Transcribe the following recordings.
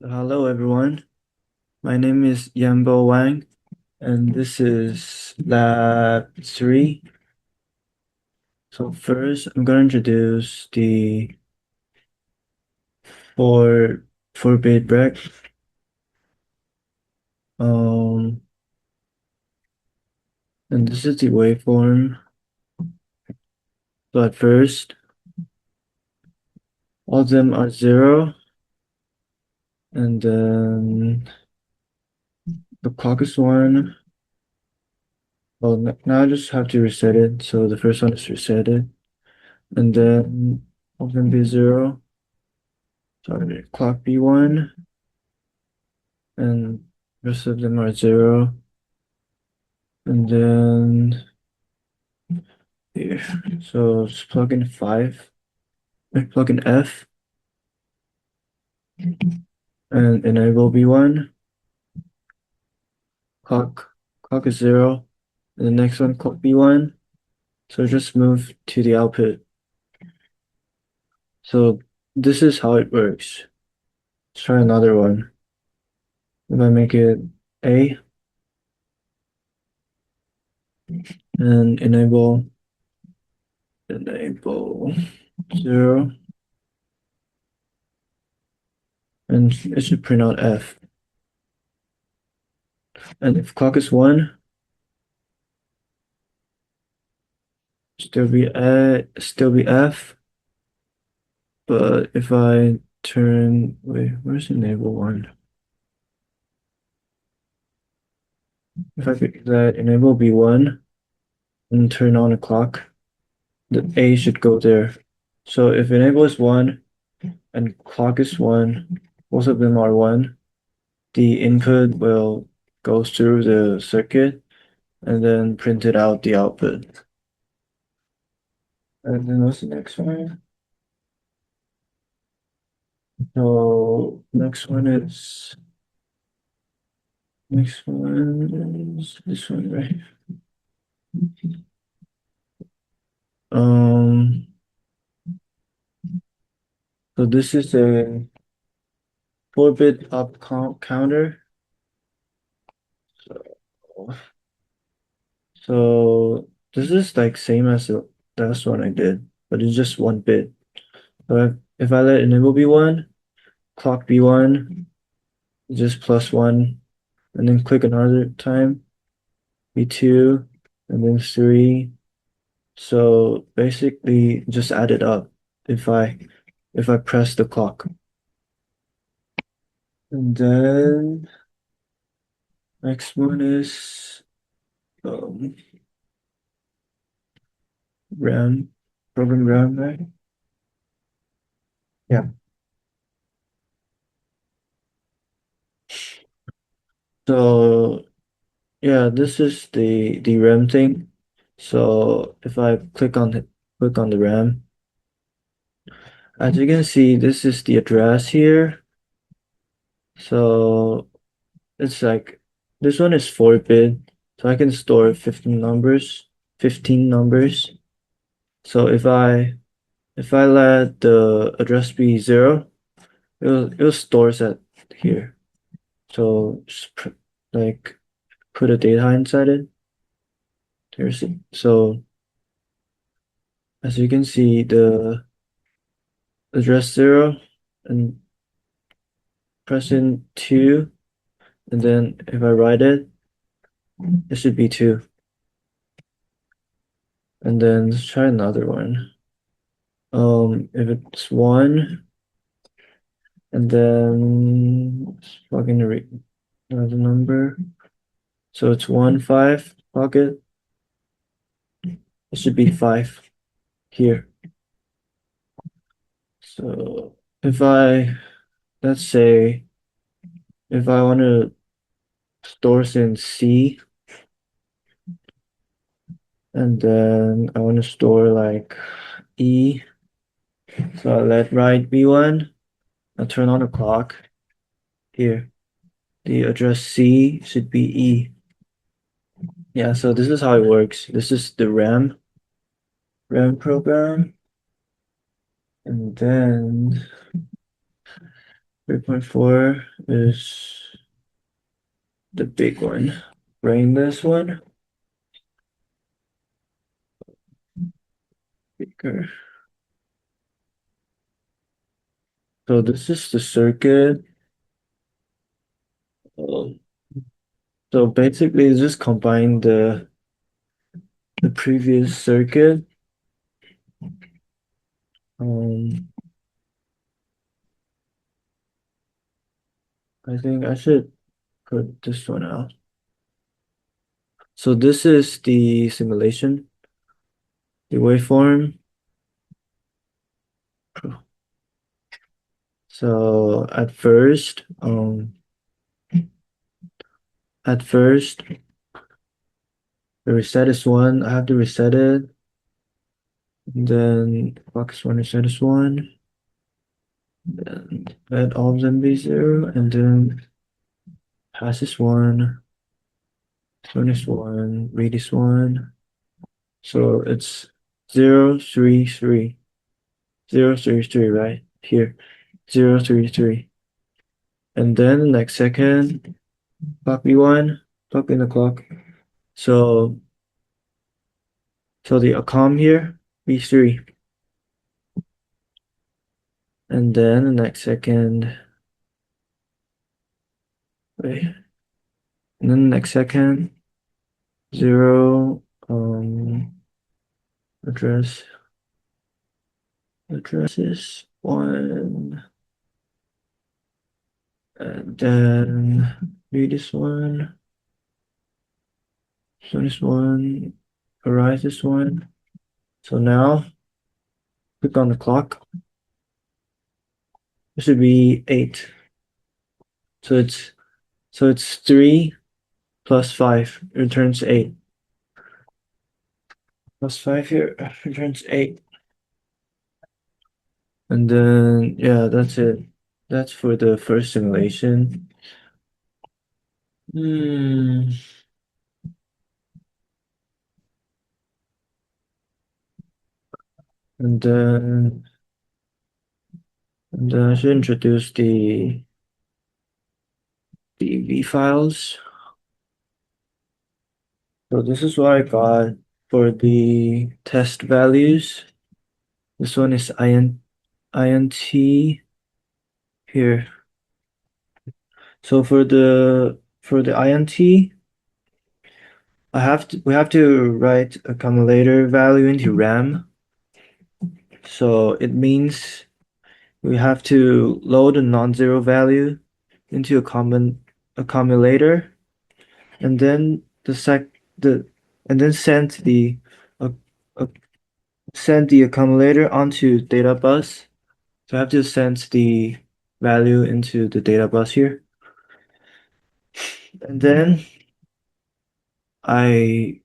Hello, everyone. My name is Yambo Wang, and this is Lab 3. So first, I'm going to introduce the 4-bit break. Um, and this is the waveform. But first, all of them are 0, and then the clock is 1. Well, now I just have to reset it. So the first one is resetted, and then all of them be 0. Sorry, clock be 1. And rest of them are 0. And then here, so just plug in 5, plug in F and enable B1. Clock is 0. And the next one, clock B1. So just move to the output. So this is how it works. Let's try another one. If I make it A and enable 0, and it should print out F. And if clock is 1, still be F. But if I wait, where's enable 1? If I pick that enable B1 and turn on a clock, the A should go there. So if enable is 1 and clock is 1, both of them are 1, the input will go through the circuit and then print it out the output. And then what's the next one? So next one is this one, right? Um, so this is a 4-bit up counter. So this is like same as the last one I did, but it's just 1 bit. So if I let enable B1, clock B1, just +1, and then click another time, B2, and then 3. So basically just add it up if I press the clock. And then next one is um RAM, program RAM, right? Yeah. So yeah, this is the RAM thing. So if I click on the RAM, as you can see, this is the address here. So it's like this one is 4-bit, so I can store 15 numbers. So if I let the address be 0, it'll stores at here. So just like put a data inside it. Here's it. So as you can see, the address 0 and press in 2, and then if I write it, it should be 2. And then let's try another one. If it's 1, and then let's plug in another number. So it's 1, 5, plug it. It should be 5 here. So if let's say, if I want to store in C, and then I want to store like E, so I let write B1, I turn on the clock here. The address C should be E. Yeah, so this is how it works. This is the RAM program. And then 3.4 is the big one. Brainless one, bigger. So this is the circuit. Um, so basically, it's just combine the previous circuit. Um, I think I should put this one out. So this is the simulation, the waveform. So at first the reset is one. I have to reset it. Then box one reset is one. Then let all of them be zero, and then pass is one. Tone is one. Read is one. So it's 0, 3, 3. 0, 3, 3, right? Here. 0, 3, 3. And then the next second, clock B1, clock in the clock. So the accom here, B3. And then the next second, wait. And then the next second, 0, address is one. And then read this one. So this one, arise this one. So now click on the clock. It should be 8. So it's 3 plus 5 returns 8. Plus 5 here returns 8. And then yeah, that's it. That's for the first simulation. Hmm. And then I should introduce the V files. So this is what I got for the test values. This one is int here. So for the int, we have to write accumulator value into RAM. So it means we have to load a non-zero value into a common accumulator, and then the and then uh, uh, send the accumulator onto data bus. So I have to send the value into the data bus here, and then I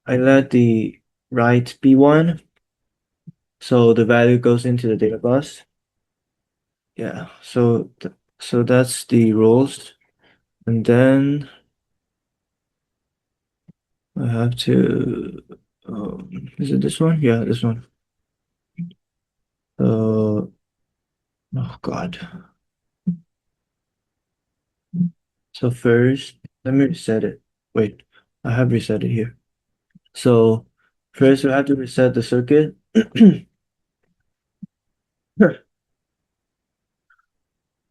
I let the write B1, so the value goes into the data bus. Yeah, so that's the rules. And then I have to, is it this one? Yeah, this one. Oh God. So first, let me reset it. Wait, I have reset it here. So first we have to reset the circuit.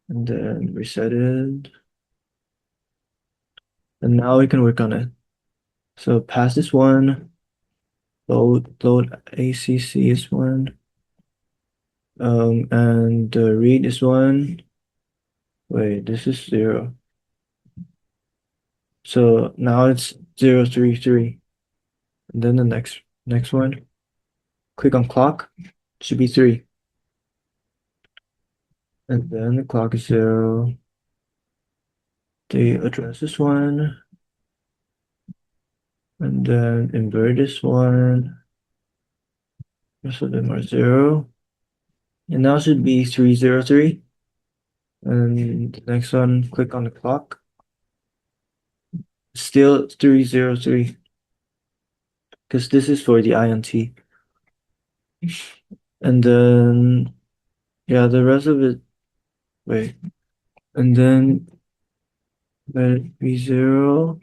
And then reset it. And now we can work on it. So pass this one, load ACC is one. And read is one. Wait, this is 0. So now it's 0, 3, 3. And then the next one, click on clock, should be 3. And then the clock is 0. The address is 1. And then invert this one. Rest of them are 0. And now should be 3, 0, 3. And the next one, click on the clock. Still 3, 0, 3. Because this is for the INT. And then yeah, the rest of it, wait. and then let it be 0,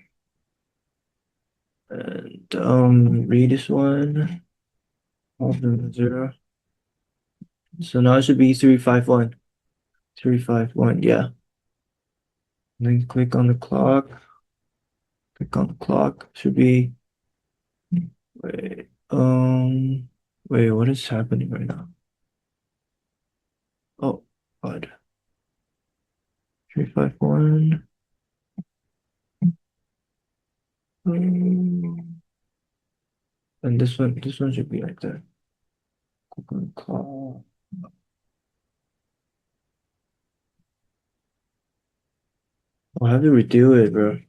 and read this one, all of them 0. So now it should be 351. 351, yeah. And then click on the clock. Click on the clock. Should be, wait, wait, what is happening right now? Oh, God. 351. And this one should be like that. Click on the clock. I'll have to redo it, bro.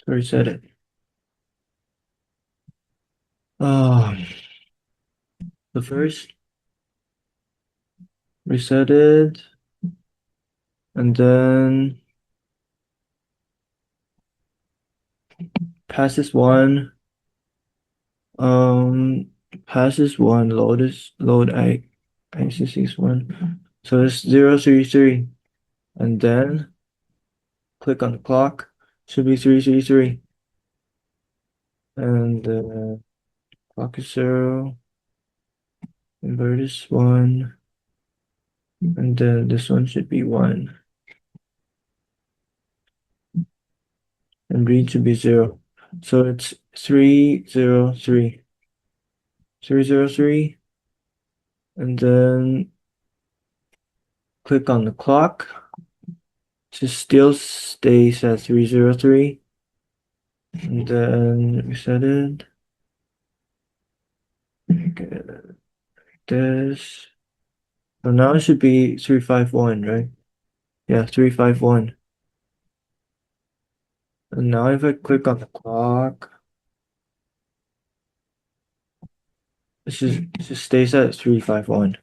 I reset it. Oh, the first reset it, and then passes one. Um, passes one. Load I66 one. So it's 033, and then click on the clock. Should be 333, and clock is 0. Invert is 1, and then this one should be 1, and read should be 0. So it's 303. 303, and then click on the clock. It still stays at 303, and then reset it. Okay, this. So now it should be 351, right? Yeah, 351. And now if I click on the clock, it just stays at 351.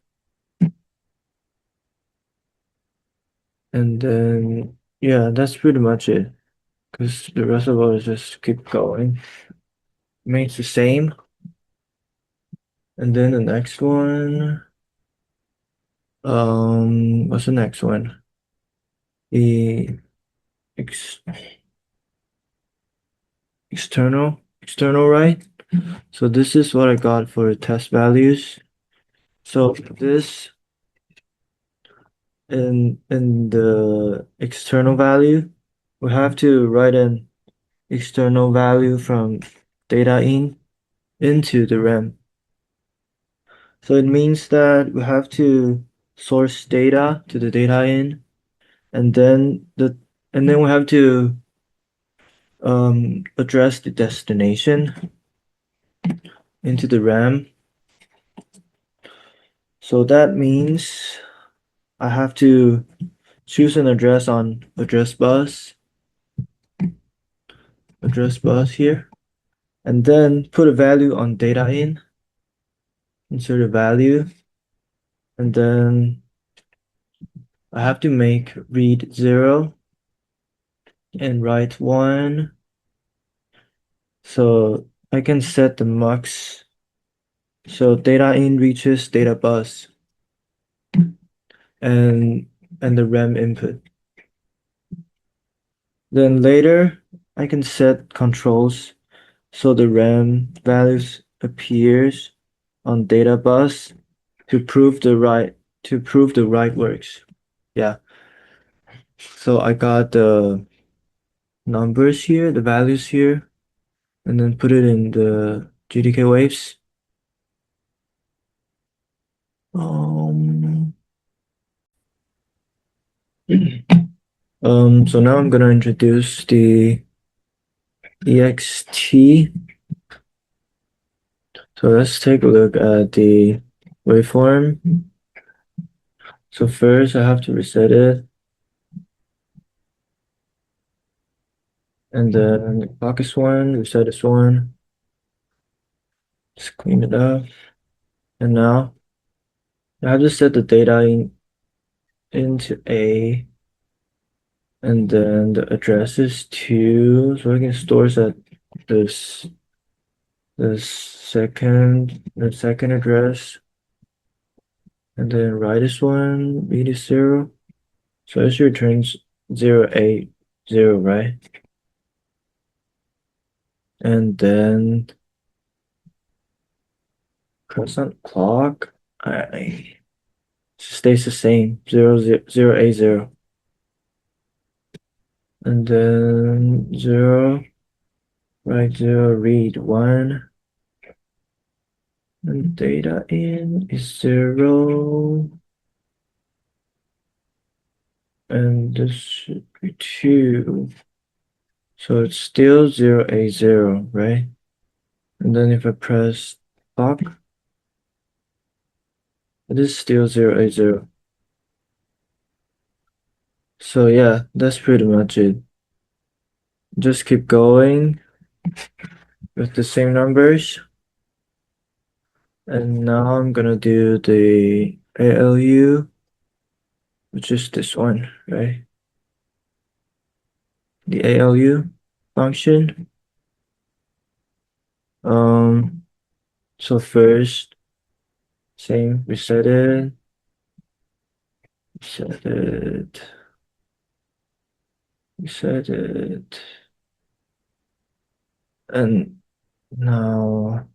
And then yeah, that's pretty much it. Because the rest of it is just keep going. Remains the same. And then the next one. What's the next one? The ex external, right? So this is what I got for test values. So this in the external value, we have to write an external value from data into the RAM. So it means that we have to source data to the data in, and then we have to address the destination into the RAM. So that means I have to choose an address on address bus here, and then put a value on data in, insert a value, and then I have to make read 0 and write 1. So I can set the mux. So data in reaches data bus and the RAM input. Then later I can set controls so the RAM values appears on data bus to prove the right works. Yeah. So I got the numbers here, the values here, and then put it in the GTK waves. Um, so now I'm gonna introduce the EXT. So let's take a look at the waveform. So first I have to reset it, and then the clock is 1, reset is 1. Just clean it up. And now I have to set the data into A, and then the address is 2, so I can store at this the second address. And then write this one, read is 0. So this returns 0, 8, 0, right? And then press on clock. I stays the same, 0, 0, 0, 8, 0. And then 0, write 0, read 1. And data in is 0. And this should be 2. So it's still 0, 8, 0, right? And then if I press clock, it is still 0, 8, 0. So yeah, that's pretty much it. Just keep going with the same numbers. And now I'm gonna do the ALU, which is this one, right? The ALU function. Um, so first, same, reset it, reset it, and now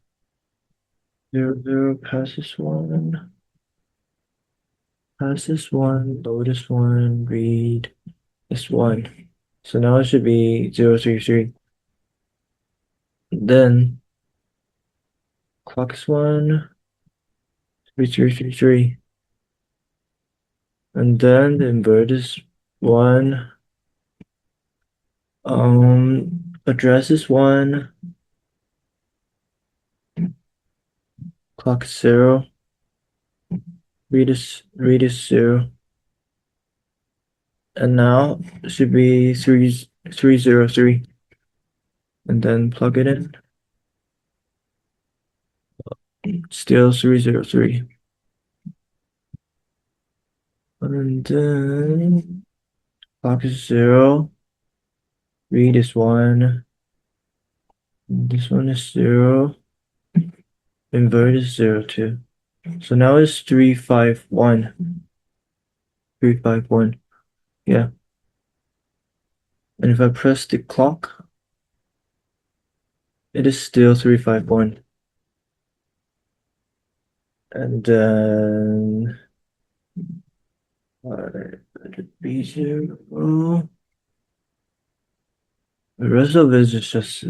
0, 0, pass this one, load this one, read this one. So now it should be 0, 3, 3. Then clock is 1, 3, 3, 3, 3. And then the invert is 1. Address is 1. Clock is 0. Read is 0. And now it should be 3, 3, 0, 3. And then plug it in. Still 3, 0, 3. And then clock is 0. Read is 1. This one is 0. Invert is 0 too. So now it's 3, 5, 1. 3, 5, 1. Yeah. And if I press the clock, it is still 3, 5, 1. And then let it be 0. The rest of it is just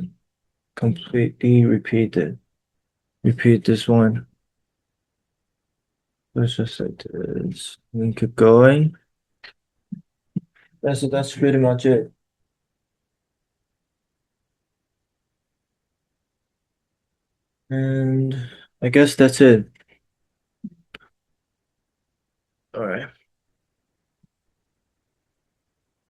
completely repeated. Repeat this one. Let's just like this. And keep going. That's pretty much it. And I guess that's it. All right.